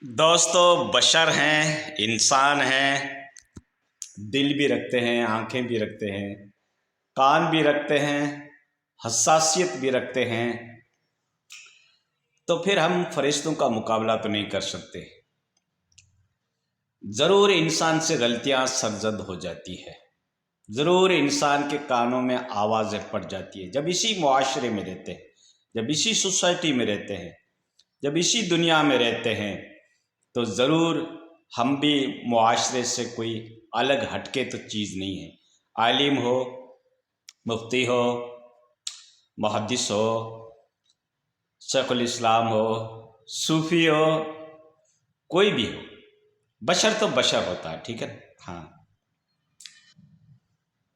دوستو بشر ہیں، انسان ہیں، دل بھی رکھتے ہیں، آنکھیں بھی رکھتے ہیں، کان بھی رکھتے ہیں، حساسیت بھی رکھتے ہیں، تو پھر ہم فرشتوں کا مقابلہ تو نہیں کر سکتے۔ ضرور انسان سے غلطیاں سرزد ہو جاتی ہے، ضرور انسان کے کانوں میں آوازیں پڑ جاتی ہیں۔ جب اسی معاشرے میں رہتے ہیں، جب اسی سوسائٹی میں رہتے ہیں، جب اسی دنیا میں رہتے ہیں، تو ضرور ہم بھی معاشرے سے کوئی الگ ہٹ کے تو چیز نہیں ہے۔ عالم ہو، مفتی ہو، محدث ہو، شیخ الاسلام ہو، صوفی ہو، کوئی بھی ہو، بشر تو بشر ہوتا ہے، ٹھیک ہے۔ ہاں،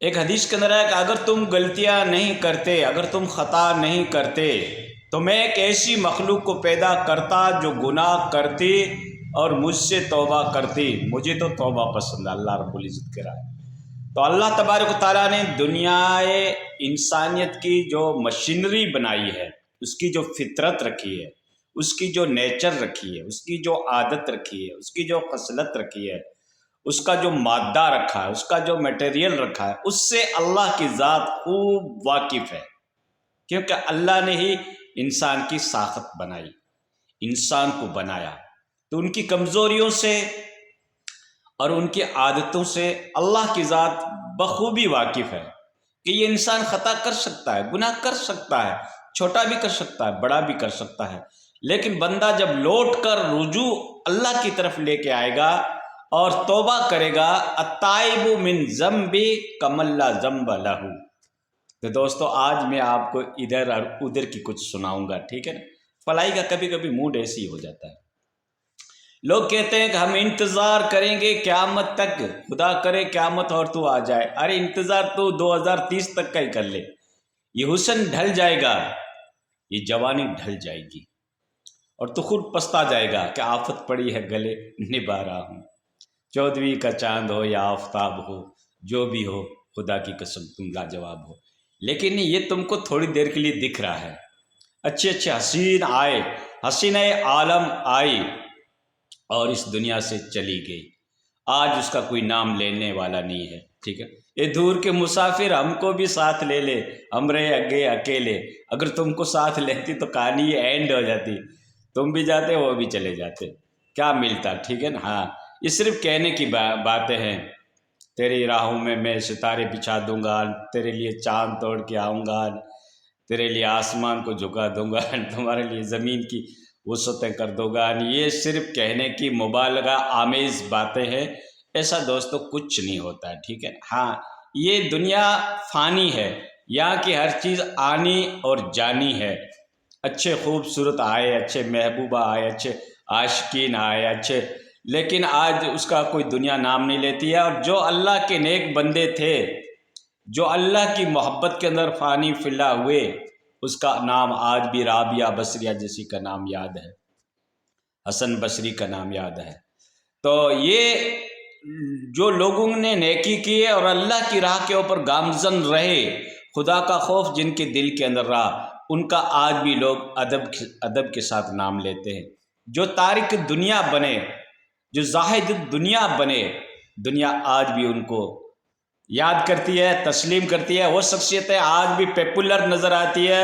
ایک حدیث کے اندر ہے کہ اگر تم غلطیاں نہیں کرتے، اگر تم خطا نہیں کرتے تو میں ایک ایسی مخلوق کو پیدا کرتا جو گناہ کرتی اور مجھ سے توبہ کرتی۔ مجھے تو توبہ پسند ہے، اللہ رب العزت کہہ رہا ہے۔ تو اللہ تبارک و تعالیٰ نے دنیا انسانیت کی جو مشینری بنائی ہے، اس کی جو فطرت رکھی ہے، اس کی جو نیچر رکھی ہے، اس کی جو عادت رکھی ہے، اس کی جو خصلت رکھی ہے، اس کا جو مادہ رکھا ہے، اس کا جو میٹیریل رکھا ہے، اس سے اللہ کی ذات خوب واقف ہے، کیونکہ اللہ نے ہی انسان کی ساخت بنائی، انسان کو بنایا، تو ان کی کمزوریوں سے اور ان کی عادتوں سے اللہ کی ذات بخوبی واقف ہے کہ یہ انسان خطا کر سکتا ہے، گناہ کر سکتا ہے، چھوٹا بھی کر سکتا ہے، بڑا بھی کر سکتا ہے، لیکن بندہ جب لوٹ کر رجوع اللہ کی طرف لے کے آئے گا اور توبہ کرے گا، التائب من ذنب کمن لا ذنب لہ۔ تو دوستو آج میں آپ کو ادھر اور ادھر کی کچھ سناؤں گا، ٹھیک ہے نا۔ فلائی کا کبھی کبھی موڈ ایسی ہی ہو جاتا ہے۔ لوگ کہتے ہیں کہ ہم انتظار کریں گے قیامت تک، خدا کرے قیامت اور تو آ جائے۔ ارے انتظار تو 2030 تک کا ہی کر لے، یہ حسن ڈھل جائے گا، یہ جوانی ڈھل جائے گی، اور تو خود پچھتا جائے گا کہ آفت پڑی ہے گلے نبھا رہا ہوں۔ 14ویں کا چاند ہو یا آفتاب ہو، جو بھی ہو، خدا کی قسم تم لاجواب ہو۔ لیکن یہ تم کو تھوڑی دیر کے لیے دکھ رہا ہے، اچھے اچھے حسین آئے، حسینہ عالم آئی اور اس دنیا سے چلی گئی، آج اس کا کوئی نام لینے والا نہیں ہے، ٹھیک ہے۔ یہ دور کے مسافر ہم کو بھی ساتھ لے لے، ہم رہے اگے اکیلے۔ اگر تم کو ساتھ لیتی تو کہانی اینڈ ہو جاتی، تم بھی جاتے وہ بھی چلے جاتے، کیا ملتا، ٹھیک ہے نا۔ ہاں، یہ صرف کہنے کی باتیں ہیں۔ تیری راہوں میں ستارے بچھا دوں گا، تیرے لیے چاند توڑ کے آؤں گا، تیرے لیے آسمان کو جھکا دوں گا، تمہارے لیے زمین کی وسعتیں کر دو گا۔ یہ صرف کہنے کی مبالغہ آمیز باتیں ہیں، ایسا دوستو کچھ نہیں ہوتا ہے، ٹھیک ہے۔ ہاں، یہ دنیا فانی ہے، یہاں کی ہر چیز آنی اور جانی ہے۔ اچھے خوبصورت آئے، اچھے محبوبہ آئے، اچھے عاشقین آئے، اچھے، لیکن آج اس کا کوئی دنیا نام نہیں لیتی ہے۔ اور جو اللہ کے نیک بندے تھے، جو اللہ کی محبت کے اندر فانی فلا ہوئے، اس کا نام آج بھی رابعہ بصریہ جیسی کا نام یاد ہے، حسن بصری کا نام یاد ہے۔ تو یہ جو لوگوں نے نیکی کی اور اللہ کی راہ کے اوپر گامزن رہے، خدا کا خوف جن کے دل کے اندر رہا، ان کا آج بھی لوگ ادب کے ساتھ نام لیتے ہیں۔ جو تارک دنیا بنے، جو زاہد دنیا بنے، دنیا آج بھی ان کو یاد کرتی ہے، تسلیم کرتی ہے۔ وہ شخصیتیں آج بھی پاپولر نظر آتی ہے،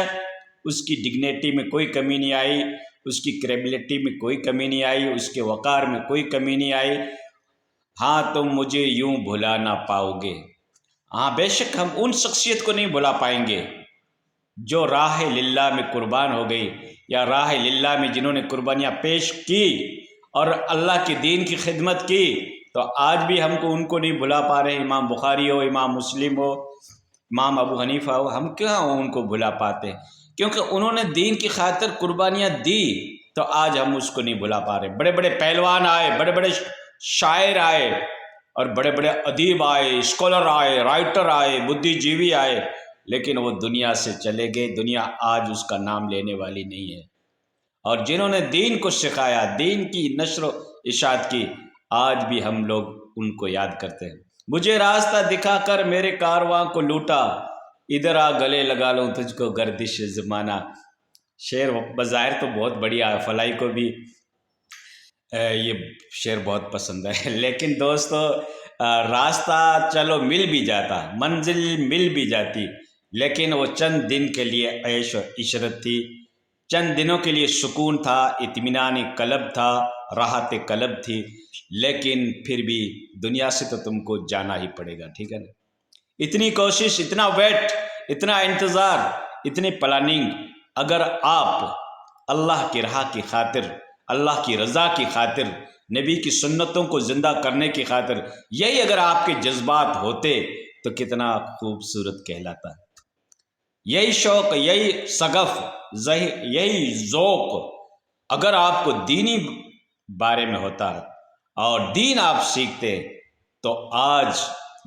اس کی ڈگنیٹی میں کوئی کمی نہیں آئی، اس کی کریڈبلٹی میں کوئی کمی نہیں آئی، اس کے وقار میں کوئی کمی نہیں آئی۔ ہاں، تم مجھے یوں بھلا نہ پاؤ گے۔ ہاں، بے شک ہم ان شخصیت کو نہیں بھلا پائیں گے جو راہ للہ میں قربان ہو گئی، یا راہ للہ میں جنہوں نے قربانیاں پیش کی اور اللہ کے دین کی خدمت کی، تو آج بھی ہم کو ان کو نہیں بھلا پا رہے۔ امام بخاری ہو، امام مسلم ہو، امام ابو حنیفہ ہو، ہم کیوں ان کو بھلا پاتے؟ کیونکہ انہوں نے دین کی خاطر قربانیاں دی، تو آج ہم اس کو نہیں بھلا پا رہے۔ بڑے بڑے پہلوان آئے، بڑے بڑے شاعر آئے، اور بڑے بڑے ادیب آئے، اسکالر آئے، رائٹر آئے، بدھی جیوی آئے، لیکن وہ دنیا سے چلے گئے۔ دنیا آج اس کا نام لینے والی نہیں ہے۔ اور جنہوں نے دین کو سکھایا، دین کی نشر و اشاعت کی، آج بھی ہم لوگ ان کو یاد کرتے ہیں۔ مجھے راستہ دکھا کر میرے کارواں کو لوٹا، ادھر آ گلے لگا لوں تجھ کو گردش زمانہ۔ شعر بظاہر تو بہت بڑھیا ہے، فلائی کو بھی یہ شعر بہت پسند ہے لیکن دوستو راستہ چلو مل بھی جاتا، منزل مل بھی جاتی، لیکن وہ چند دن کے لیے عیش و عشرت تھی، چند دنوں کے لیے سکون تھا، اطمینان قلب تھا، راحت قلب تھی، لیکن پھر بھی دنیا سے تو تم کو جانا ہی پڑے گا، ٹھیک ہے نا؟ اتنی کوشش، اتنا ویٹ، اتنا انتظار، اتنی پلاننگ، اگر آپ اللہ کی راہ کی خاطر، اللہ کی رضا کی خاطر، نبی کی سنتوں کو زندہ کرنے کی خاطر یہی اگر آپ کے جذبات ہوتے تو کتنا خوبصورت کہلاتا، یہی شوق، یہی شغف، یہی ذوق اگر آپ کو دینی بارے میں ہوتا اور دین آپ سیکھتے تو آج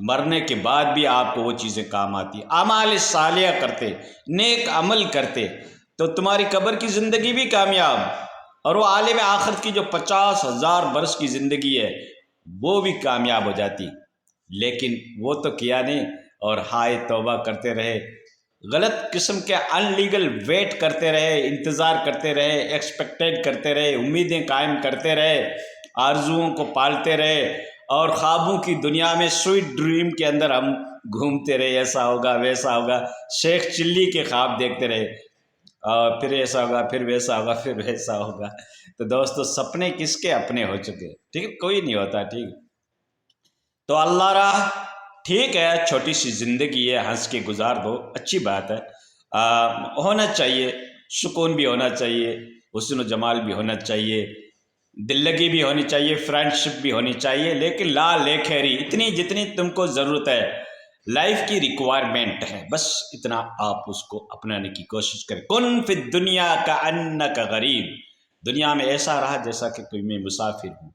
مرنے کے بعد بھی آپ کو وہ چیزیں کام آتی، اعمال صالحہ کرتے، نیک عمل کرتے تو تمہاری قبر کی زندگی بھی کامیاب، اور وہ عالم آخرت کی جو 50,000 برس کی زندگی ہے وہ بھی کامیاب ہو جاتی، لیکن وہ تو کیا نہیں، اور ہائے توبہ کرتے رہے، غلط قسم کے ان لیگل ویٹ کرتے رہے، انتظار کرتے رہے، ایکسپیکٹیڈ کرتے رہے، امیدیں قائم کرتے رہے، آرزوؤں کو پالتے رہے، اور خوابوں کی دنیا میں سویٹ ڈریم کے اندر ہم گھومتے رہے، ایسا ہوگا ویسا ہوگا، شیخ چلی کے خواب دیکھتے رہے، اور پھر ایسا ہوگا، پھر ویسا ہوگا، پھر ویسا ہوگا۔ تو دوستو سپنے کس کے اپنے ہو چکے، ٹھیک ہے، کوئی نہیں ہوتا، ٹھیک۔ تو اللہ راہ ٹھیک ہے، چھوٹی سی زندگی ہے، ہنس کے گزار دو، اچھی بات ہے، ہونا چاہیے، سکون بھی ہونا چاہیے، حسن و جمال بھی ہونا چاہیے، دل لگی بھی ہونی چاہیے، فرینڈ شپ بھی ہونی چاہیے، لیکن لا لے خیری، اتنی جتنی تم کو ضرورت ہے، لائف کی ریکوائرمنٹ ہے، بس اتنا آپ اس کو اپنانے کی کوشش کریں۔ کن فی الدنیا کأنک غریب، دنیا میں ایسا رہا جیسا کہ کوئی میں مسافر ہوں،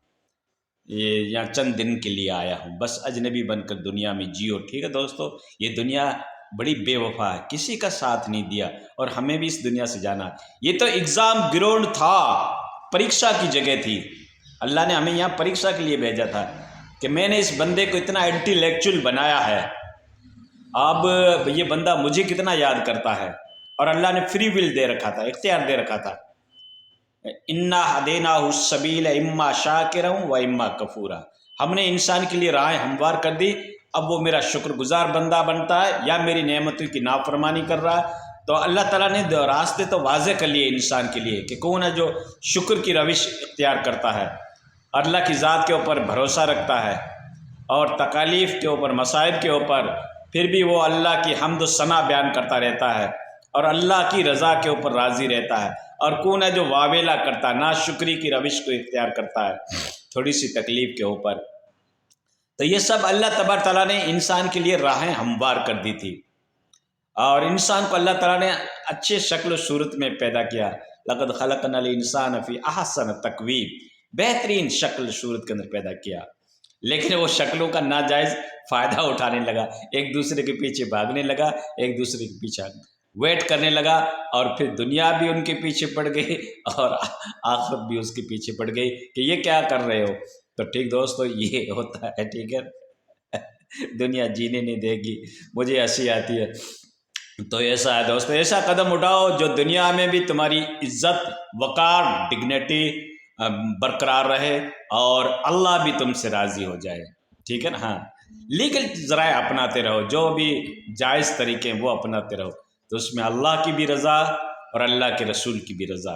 یہ یہاں چند دن کے لیے آیا ہوں، بس اجنبی بن کر دنیا میں جیو، ٹھیک ہے دوستو؟ یہ دنیا بڑی بے وفا ہے، کسی کا ساتھ نہیں دیا، اور ہمیں بھی اس دنیا سے جانا، یہ تو ایگزام گراؤنڈ تھا، پریکشا کی جگہ تھی، اللہ نے ہمیں یہاں پریکشا کے لیے بھیجا تھا کہ میں نے اس بندے کو اتنا انٹیلیکچوئل بنایا ہے، اب یہ بندہ مجھے کتنا یاد کرتا ہے، اور اللہ نے فری ول دے رکھا تھا، اختیار دے رکھا تھا، انا ہدیناہ السبیل اما شاکرا و اما کفورا، ہم نے انسان کے لیے راہیں ہموار کر دی، اب وہ میرا شکر گزار بندہ بنتا ہے یا میری نعمتوں کی نافرمانی کر رہا ہے۔ تو اللہ تعالیٰ نے راستے تو واضح کر لیے انسان کے لیے کہ کون ہے جو شکر کی روش اختیار کرتا ہے، اللہ کی ذات کے اوپر بھروسہ رکھتا ہے، اور تکالیف کے اوپر، مصائب کے اوپر پھر بھی وہ اللہ کی حمد و ثنا بیان کرتا رہتا ہے، اور اللہ کی رضا کے اوپر راضی رہتا ہے، اور کون ہے جو واویلا کرتا ہے، ناشکری کی روش کو اختیار کرتا ہے تھوڑی سی تکلیف کے اوپر۔ تو یہ سب اللہ تبارک تعالیٰ نے انسان کے لیے راہیں ہموار کر دی تھی، اور انسان کو اللہ تعالیٰ نے اچھے شکل و صورت میں پیدا کیا، لقد خلقنا الانسان فی احسن تقویم، بہترین شکل صورت کے اندر پیدا کیا، لیکن وہ شکلوں کا ناجائز فائدہ اٹھانے لگا، ایک دوسرے کے پیچھے بھاگنے لگا، ایک دوسرے کے پیچھے ویٹ کرنے لگا، اور پھر دنیا بھی ان کے پیچھے پڑ گئی اور آخرت بھی اس کے پیچھے پڑ گئی کہ یہ کیا کر رہے ہو۔ تو ٹھیک دوستو یہ ہوتا ہے، ٹھیک ہے، دنیا جینے نہیں دے گی، مجھے ہنسی آتی ہے۔ تو ایسا ہے دوستو، ایسا قدم اٹھاؤ جو دنیا میں بھی تمہاری عزت، وقار، ڈگنیٹی برقرار رہے، اور اللہ بھی تم سے راضی ہو جائے، ٹھیک ہے نا؟ ہاں، لیگل ذرائع اپناتے رہو، جو بھی جائز طریقے ہیں وہ اپناتے رہو، تو اس میں اللہ کی بھی رضا اور اللہ کے رسول کی بھی رضا۔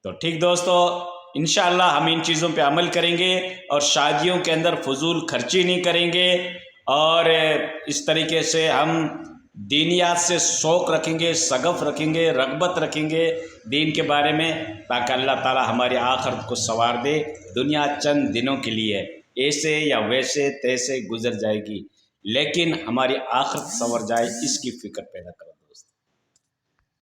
تو ٹھیک دوستو، انشاءاللہ ہم ان چیزوں پہ عمل کریں گے، اور شادیوں کے اندر فضول خرچی نہیں کریں گے، اور اس طریقے سے ہم دینیات سے شوق رکھیں گے، شغف رکھیں گے، رغبت رکھیں گے دین کے بارے میں، تاکہ اللہ تعالی ہماری آخرت کو سنوار دے۔ دنیا چند دنوں کے لیے ایسے یا ویسے تیسے گزر جائے گی، لیکن ہماری آخرت سنور جائے اس کی فکر پیدا کرو۔